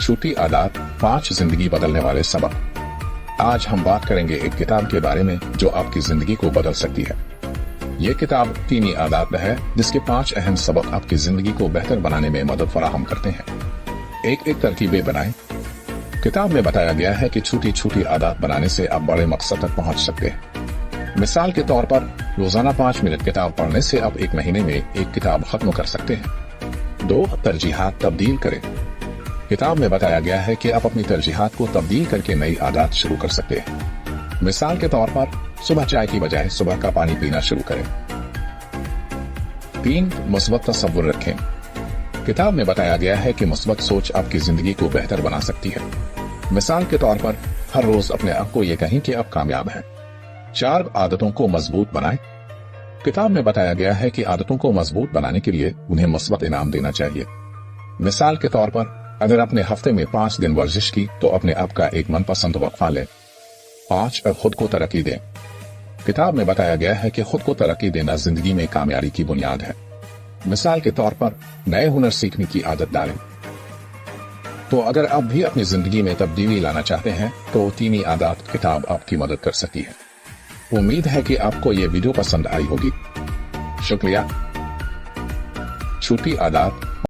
छोटी आदत 5 जिंदगी बदलने वाले सबक। आज हम बात करेंगे एक किताब के बारे में जो आपकी जिंदगी को बदल सकती है। ये किताब टीनी आदत है जिसके 5 अहम सबक आपकी जिंदगी को बेहतर बनाने में मदद फराहम करते हैं। एक तरकीबें बनाएं। किताब में बताया गया है कि छोटी छोटी आदत बनाने से आप बड़े मकसद तक पहुंच सकते हैं। मिसाल के तौर पर रोजाना 5 मिनट किताब पढ़ने से आप 1 महीने में एक किताब खत्म कर सकते हैं। 2 तरजीहात तब्दील करें। किताब में बताया गया है कि आप अपनी तरजीहात को तब्दील करके नई आदत शुरू कर सकते हैं। मिसाल के तौर पर सुबह चाय की बजाय सुबह का पानी पीना शुरू करें। 3 मुस्बत तसव्वुर रखें। किताब में बताया गया है कि मुस्बत सोच आपकी जिंदगी को बेहतर बना सकती है। मिसाल के तौर पर हर रोज अपने आप को ये कहें कि आप कामयाब हैं। 4 आदतों को मजबूत बनाएं। किताब में बताया गया है कि आदतों को मजबूत बनाने के लिए उन्हें मुस्बत इनाम देना चाहिए। मिसाल के तौर पर अगर आपने हफ्ते में 5 दिन वर्जिश की तो अपने आप का एक मनपसंद वक्फा लें। 5 खुद को तरक्की दें। किताब में बताया गया है कि खुद को तरक्की देना जिंदगी में कामयाबी की बुनियाद है। मिसाल के तौर पर नए हुनर सीखने की आदत डालें। तो अगर आप भी अपनी जिंदगी में तब्दीली लाना चाहते हैं तो टीनी आदत किताब आपकी मदद कर सकती है। उम्मीद है कि आपको ये वीडियो पसंद आई होगी। शुक्रिया। छोटी आदत